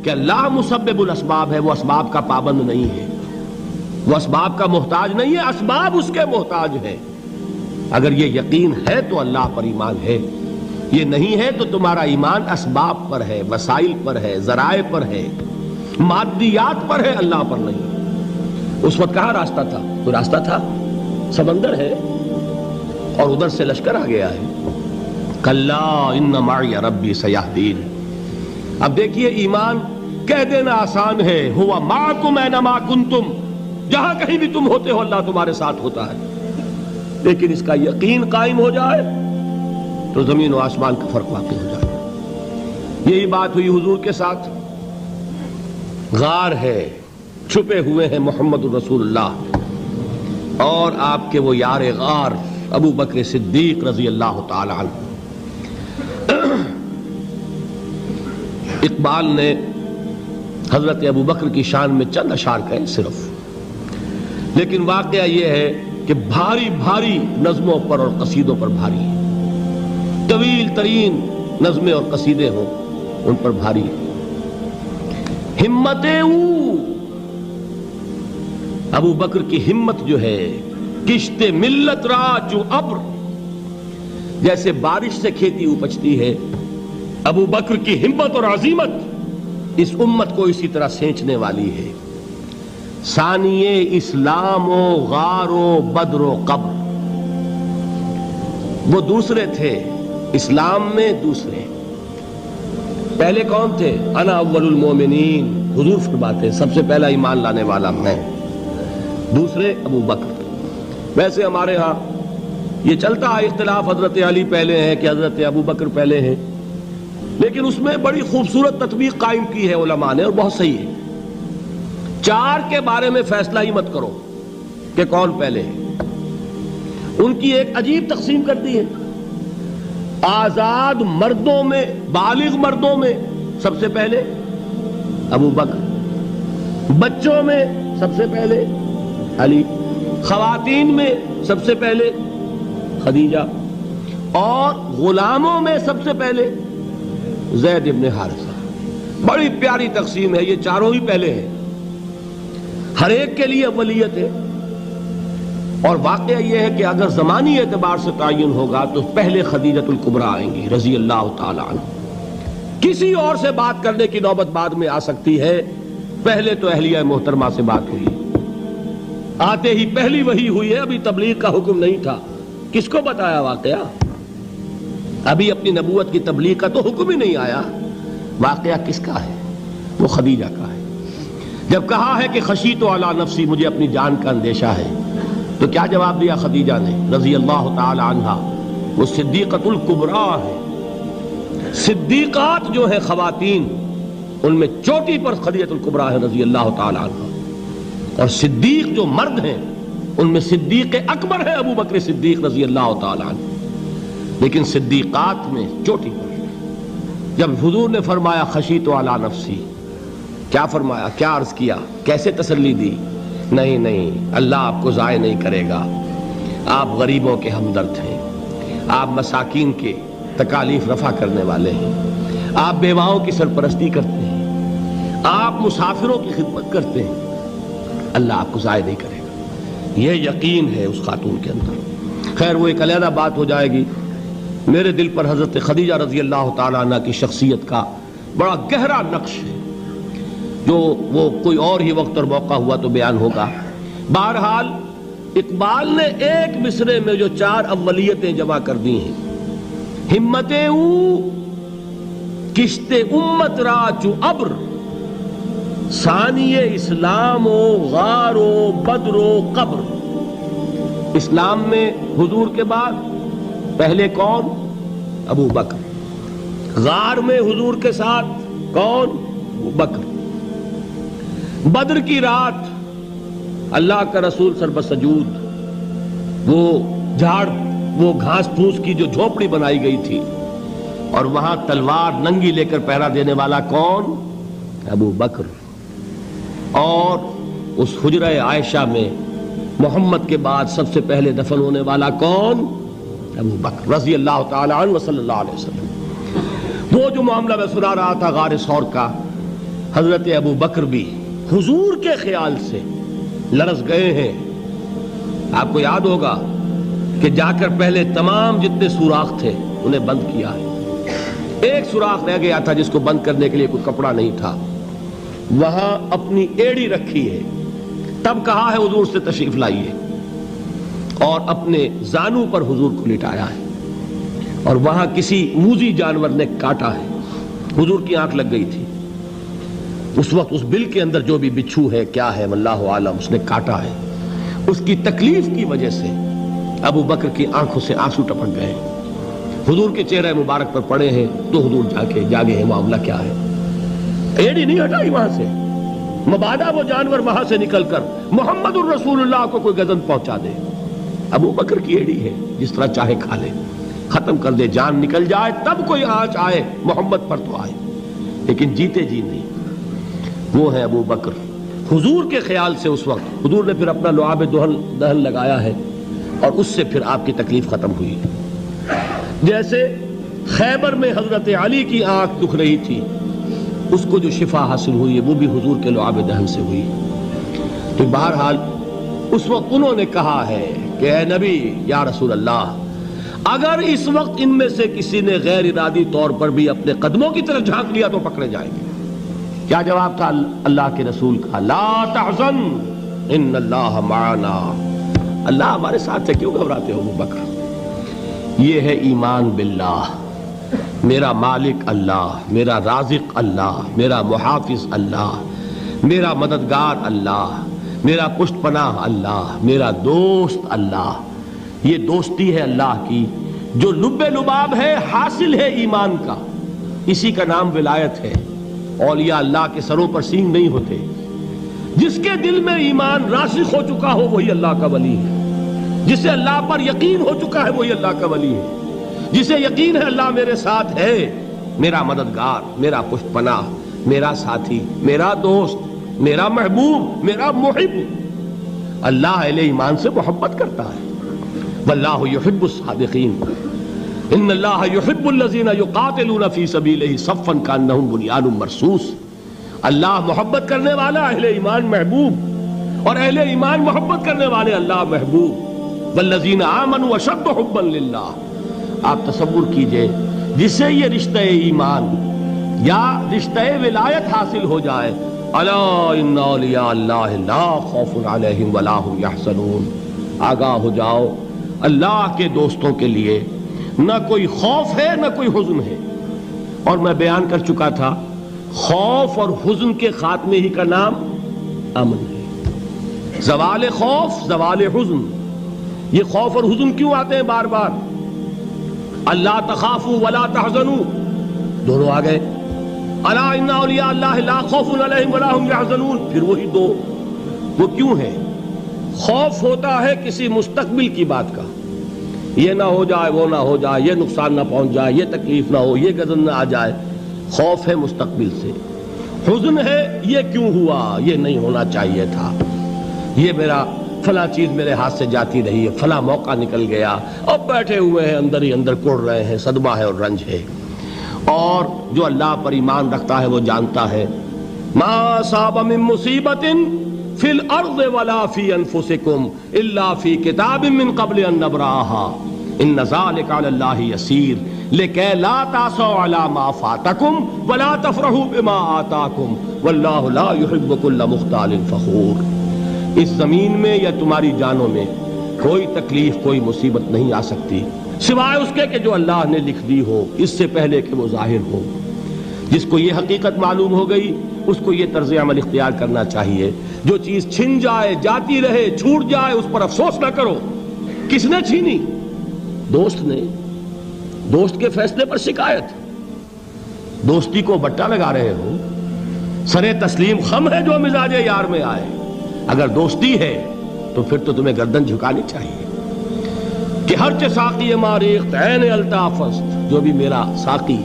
کہ اللہ مسبب الاسباب ہے، وہ اسباب کا پابند نہیں ہے، وہ اسباب کا محتاج نہیں ہے، اسباب اس کے محتاج ہیں۔ اگر یہ یقین ہے تو اللہ پر ایمان ہے، یہ نہیں ہے تو تمہارا ایمان اسباب پر ہے، وسائل پر ہے، ذرائع پر ہے، مادیات پر ہے، اللہ پر نہیں۔ اس وقت کہاں راستہ تھا؟ کوئی راستہ تھا؟ سمندر ہے اور ادھر سے لشکر آ گیا ہے۔ کلا ان معی ربی سیہدین۔ اب دیکھیے ایمان کہہ دینا آسان ہے، ہوا معکم اینما کنتم، جہاں کہیں بھی تم ہوتے ہو اللہ تمہارے ساتھ ہوتا ہے، لیکن اس کا یقین قائم ہو جائے تو زمین و آسمان کا فرق واقع ہو جائے۔ یہی بات ہوئی حضور کے ساتھ۔ غار ہے، چھپے ہوئے ہیں محمد الرسول اللہ اور آپ کے وہ یار غار ابو بکر صدیق رضی اللہ تعالی عنہ۔ اقبال نے حضرت ابو بکر کی شان میں چند اشعار کہے صرف، لیکن واقعہ یہ ہے کہ بھاری بھاری نظموں پر اور قصیدوں پر بھاری ہے، طویل ترین نظمیں اور قصیدے ہوں ان پر بھاری ہے۔ ہمت ابو بکر کی ہمت جو ہے، کشت ملت را جو ابر، جیسے بارش سے کھیتی اپجتی ہے، ابو بکر کی ہمت اور عزیمت اس امت کو اسی طرح سینچنے والی ہے۔ ثانی اسلام و غار و بدر و قبر، وہ دوسرے تھے اسلام میں، دوسرے پہلے کون تھے؟ انا اول المومنین، حضور فرماتے ہیں سب سے پہلا ایمان لانے والا میں، دوسرے ابو بکر۔ ویسے ہمارے ہاں یہ چلتا ہے اختلاف، حضرت علی پہلے ہیں کہ حضرت ابو بکر پہلے ہیں، لیکن اس میں بڑی خوبصورت تطبیق قائم کی ہے علماء نے اور بہت صحیح ہے۔ چار کے بارے میں فیصلہ ہی مت کرو کہ کون پہلے ہے، ان کی ایک عجیب تقسیم کر دی ہے۔ آزاد مردوں میں، بالغ مردوں میں سب سے پہلے ابو بکر، بچوں میں سب سے پہلے علی، خواتین میں سب سے پہلے خدیجہ، اور غلاموں میں سب سے پہلے زید ابن حارثہ۔ بڑی پیاری تقسیم ہے، یہ چاروں ہی پہلے ہیں، ہر ایک کے لیے اولیت ہے۔ اور واقعہ یہ ہے کہ اگر زمانی اعتبار سے تعین ہوگا تو پہلے خدیجۃ الکبریٰ آئیں گی رضی اللہ تعالی عنہ۔ کسی اور سے بات کرنے کی نوبت بعد میں آ سکتی ہے، پہلے تو اہلیہ محترمہ سے بات ہوئی، آتے ہی پہلی وحی ہوئی ہے، ابھی تبلیغ کا حکم نہیں تھا۔ کس کو بتایا واقعہ؟ ابھی اپنی نبوت کی تبلیغ کا تو حکم ہی نہیں آیا۔ واقعہ کس کا ہے؟ وہ خدیجہ کا ہے۔ جب کہا ہے کہ خشیت علی نفسی، مجھے اپنی جان کا اندیشہ ہے، تو کیا جواب دیا خدیجہ نے رضی اللہ تعالی عنہا؟ وہ صدیقۃ الکبریٰ ہے۔ صدیقات جو ہے خواتین، ان میں چوٹی پر خدیجۃ الکبریٰ ہے رضی اللہ تعالی عنہا، اور صدیق جو مرد ہیں ان میں صدیق اکبر ہے ابو بکر صدیق رضی اللہ تعالی عنہ، لیکن صدیقات میں چوٹی پر۔ جب حضور نے فرمایا خشیت علی نفسی، کیا فرمایا؟ کیا عرض کیا؟ کیسے تسلی دی؟ نہیں نہیں، اللہ آپ کو ضائع نہیں کرے گا، آپ غریبوں کے ہمدرد ہیں، آپ مساکین کے تکالیف رفع کرنے والے ہیں، آپ بیواؤں کی سرپرستی کرتے ہیں، آپ مسافروں کی خدمت کرتے ہیں، اللہ آپ کو ضائع نہیں کرے گا۔ یہ یقین ہے اس خاتون کے اندر۔ خیر وہ ایک علیحدہ بات ہو جائے گی۔ میرے دل پر حضرت خدیجہ رضی اللہ تعالیٰ عنہ کی شخصیت کا بڑا گہرا نقش ہے، جو وہ کوئی اور ہی وقت اور موقع ہوا تو بیان ہوگا۔ بہرحال اقبال نے ایک مصرے میں جو چار اولیتیں جمع کر دی ہیں، ہمت او کشت امت را چو ابر، ثانی اسلام و غار و بدر و قبر۔ اسلام میں حضور کے بعد پہلے کون؟ ابو بکر۔ غار میں حضور کے ساتھ کون؟ ابو بکر۔ بدر کی رات اللہ کا رسول سربسجود، وہ جھاڑ، وہ گھاس پھوس کی جو جھوپڑی بنائی گئی تھی، اور وہاں تلوار ننگی لے کر پہرا دینے والا کون؟ ابو بکر۔ اور اس حجرہ عائشہ میں محمد کے بعد سب سے پہلے دفن ہونے والا کون؟ ابو بکر رضی اللہ تعالی عنہ وصلی اللہ علیہ وسلم۔ وہ جو معاملہ میں سنا رہا تھا غار ثور کا، حضرت ابو بکر بھی حضور کے خیال سے لرز گئے ہیں. آپ کو یاد ہوگا کہ جا کر پہلے تمام جتنے سوراخ تھے انہیں بند کیا ہے. ایک سوراخ رہ گیا تھا جس کو بند کرنے کے لیے کوئی کپڑا نہیں تھا. وہاں اپنی ایڑی رکھی ہے. تب کہا ہے حضور سے تشریف لائیے, اور اپنے زانو پر حضور کو لٹایا ہے. اور وہاں کسی موذی جانور نے کاٹا ہے. حضور کی آنکھ لگ گئی تھی. اس وقت اس بل کے اندر جو بھی بچھو ہے کیا ہے واللہ عالم, اس نے کاٹا ہے. اس کی تکلیف کی وجہ سے ابو بکر کی آنکھوں سے آنسو ٹپک گئے. حضور کے چہرے مبارک پر پڑے ہیں تو حضور جاگے ہیں, معاملہ کیا ہے. ایڑی نہیں ہٹائی وہاں سے, مبادا وہ جانور وہاں سے نکل کر محمد الرسول اللہ کو کوئی گزن پہنچا دے. ابو بکر کی ایڑی ہے, جس طرح چاہے کھا لے, ختم کر دے, جان نکل جائے تب کوئی آنچ آئے محمد پر تو آئے, لیکن جیتے جی نہیں. وہ ہے ابو بکر. حضور کے خیال سے اس وقت حضور نے پھر اپنا لعاب دہن لگایا ہے, اور اس سے پھر آپ کی تکلیف ختم ہوئی. جیسے خیبر میں حضرت علی کی آنکھ دکھ رہی تھی, اس کو جو شفا حاصل ہوئی ہے وہ بھی حضور کے لعاب دہن سے ہوئی. تو بہرحال اس وقت انہوں نے کہا ہے کہ اے نبی یا رسول اللہ, اگر اس وقت ان میں سے کسی نے غیر ارادی طور پر بھی اپنے قدموں کی طرف جھانک لیا تو پکڑے جائیں گے. کیا جواب تھا اللہ کے رسول کا؟ لا تحزن ان اللہ معنا. اللہ ہمارے ساتھ ہے, کیوں گھبراتے ہو ابو بکر. یہ ہے ایمان باللہ, میرا مالک اللہ, میرا رازق اللہ, میرا محافظ اللہ, میرا مددگار اللہ, میرا پشت پناہ اللہ, میرا دوست اللہ. یہ دوستی ہے اللہ کی جو لب لباب ہے, حاصل ہے ایمان کا. اسی کا نام ولایت ہے. اولیاء اللہ کے سروں پر سینگ نہیں ہوتے. جس کے دل میں ایمان راسخ ہو چکا ہو وہی اللہ کا ولی ہے. جسے اللہ پر یقین ہو چکا ہے وہی اللہ کا ولی ہے. جسے یقین ہے اللہ میرے ساتھ ہے, میرا مددگار, میرا پشت پناہ, میرا ساتھی, میرا دوست, میرا محبوب, میرا محب. اللہ اہل ایمان سے محبت کرتا ہے. واللہ یحب الصادقین. ان اللہ یحب الذین یقاتلون فی سبیلہ صفا کانہم بنیان مرصوص. اللہ محبت کرنے والا, اہل ایمان محبوب, اور اہل ایمان محبت کرنے والے اللہ محبوب. والذین آمنوا اشد حبا للہ. آپ تصور کیجئے جسے یہ رشتہ ایمان یا رشتہ ولایت حاصل ہو جائے, الا ان اولیاء اللہ لا خوف علیہم ولا هم یحزنون. آگاہ ہو جاؤ, اللہ کے دوستوں کے لیے نہ کوئی خوف ہے نہ کوئی حزن ہے. اور میں بیان کر چکا تھا, خوف اور حزن کے خاتمے ہی کا نام امن ہے. زوال خوف, زوال حزن. یہ خوف اور حزن کیوں آتے ہیں بار بار؟ اللہ تخافوا ولا تحزنوا, دونوں آ گئے. الا ان اولیاء اللہ لا خوف علیہم ولا هم یحزنون, پھر وہی دو. وہ کیوں ہے؟ خوف ہوتا ہے کسی مستقبل کی بات کا, یہ نہ ہو جائے, وہ نہ ہو جائے, یہ نقصان نہ پہنچ جائے, یہ تکلیف نہ ہو, یہ غضب نہ آ جائے. خوف ہے مستقبل سے. حزن ہے یہ کیوں ہوا, یہ نہیں ہونا چاہیے تھا, یہ میرا فلاں چیز میرے ہاتھ سے جاتی رہی ہے, فلاں موقع نکل گیا, اب بیٹھے ہوئے ہیں اندر ہی اندر کڑ رہے ہیں, صدمہ ہے اور رنج ہے. اور جو اللہ پر ایمان رکھتا ہے وہ جانتا ہے ما اصاب من مصیبت فی الارض ولا فی انفسکم الا فی کتاب من قبل ان نبرأها ان ذلک علی اللہ یسیر لکی لا تعصوا علی ما فاتکم ولا تفرحوا بما آتاکم واللہ لا یحب کل مختال فخور. اس زمین میں یا تمہاری جانوں میں کوئی تکلیف, کوئی مصیبت نہیں آ سکتی سوائے اس کے کہ جو اللہ نے لکھ دی ہو, اس سے پہلے کہ وہ ظاہر ہو. جس کو یہ حقیقت معلوم ہو گئی اس کو یہ طرز عمل اختیار کرنا چاہیے. جو چیز چھن جائے, جاتی رہے, چھوٹ جائے, اس پر افسوس نہ کرو. کس نے چھینی؟ دوست نے. دوست کے فیصلے پر شکایت. دوستی کو بٹا لگا رہے ہو, سرے تسلیم خم ہے جو مزاج یار میں آئے. اگر دوستی ہے تو پھر تو تمہیں گردن جھکانی چاہیے کہ ہر چہ ساقی ماریخت عین الطافست, جو بھی میرا ساقی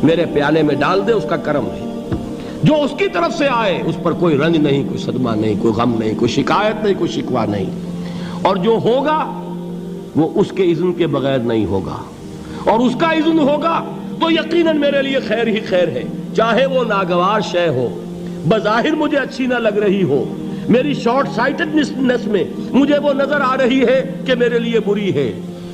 میرے پیالے میں ڈال دے اس کا کرم ہے. جو اس کی طرف سے آئے اس پر کوئی رنج نہیں, کوئی صدمہ نہیں, کوئی غم نہیں, کوئی شکایت نہیں, کوئی شکوہ نہیں. اور جو ہوگا وہ اس کے اذن کے بغیر نہیں ہوگا, اور اس کا اذن ہوگا تو یقیناً میرے لیے خیر ہی خیر ہے, چاہے وہ ناگوار شے ہو, بظاہر مجھے اچھی نہ لگ رہی ہو، میری شارٹ سائٹڈنس میں مجھے وہ نظر آ رہی ہے کہ میرے لیے بری ہے،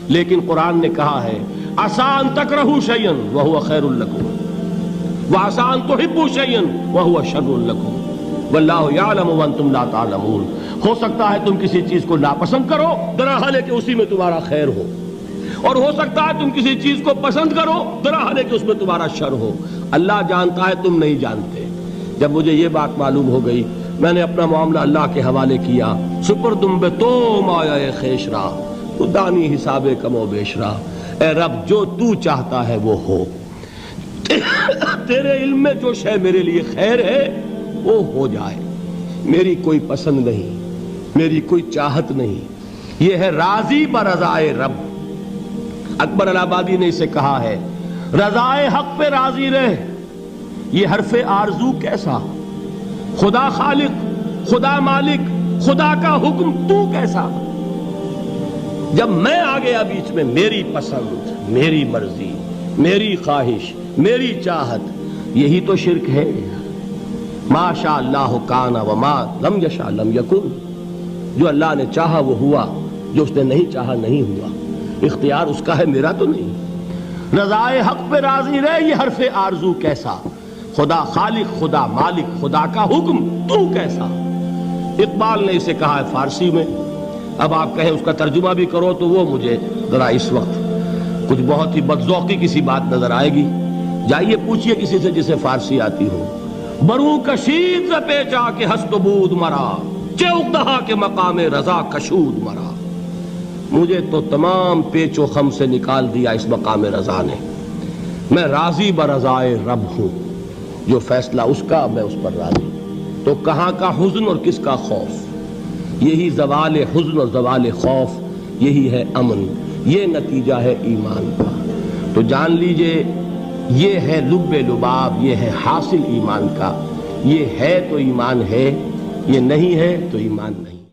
لیکن قرآن نے کہا ہے عسیٰ ان تکرہوا شیئا وہو خیر لکم وعسیٰ ان تحبوا شیئا وہو شر لکم واللہ یعلم وانتم لا تعلمون۔ ہو سکتا ہے تم کسی چیز کو ناپسند کرو درحال ہے کہ اسی میں تمہارا خیر ہو، اور ہو سکتا ہے تم کسی چیز کو پسند کرو درحال ہے کہ اس میں تمہارا شر ہو۔ اللہ جانتا ہے، تم نہیں جانتے۔ جب مجھے یہ بات معلوم ہو گئی، میں نے اپنا معاملہ اللہ کے حوالے کیا۔ سپردم بے تو مایا خیش را تو دانی حساب کم و بیش را، اے رب جو تو چاہتا ہے وہ ہو، تیرے علم میں جو شے میرے لیے خیر ہے وہ ہو جائے، میری کوئی پسند نہیں، میری کوئی چاہت نہیں، یہ ہے راضی برضائے رب۔ اکبر الہ آبادی نے اسے کہا ہے رضائے حق پہ راضی رہ، یہ حرف آرزو کیسا، خدا خالق، خدا مالک، خدا کا حکم تو کیسا۔ جب میں آ گیا بیچ میں، میری پسند، میری مرضی، میری خواہش، میری چاہت، یہی تو شرک ہے۔ ما شاء اللہ کان وما لم یشاء لم یکن، جو اللہ نے چاہا وہ ہوا، جو اس نے نہیں چاہا نہیں ہوا، اختیار اس کا ہے، میرا تو نہیں۔ رضائے حق پہ راضی رہ، یہ حرف آرزو کیسا، خدا خالق، خدا مالک، خدا کا حکم تو کیسا۔ اقبال نے اسے کہا ہے فارسی میں، اب آپ کہیں اس کا ترجمہ بھی کرو تو وہ مجھے ذرا اس وقت کچھ بہت ہی بدذوقی کسی بات نظر آئے گی۔ جائیے پوچھئے کسی سے جسے فارسی آتی ہو۔ بروں کشید ز پیچا کے ہست و بود مرا، چے اقدہا کے مقام رضا کشود مرا۔ مجھے تو تمام پیچ و خم سے نکال دیا اس مقام رضا نے، میں راضی برضائے رب ہوں، جو فیصلہ اس کا میں اس پر راضی۔ تو کہاں کا حزن اور کس کا خوف، یہی زوال حزن اور زوال خوف، یہی ہے امن، یہ نتیجہ ہے ایمان کا۔ تو جان لیجئے یہ ہے لب لباب، یہ ہے حاصل ایمان کا، یہ ہے تو ایمان ہے، یہ نہیں ہے تو ایمان نہیں۔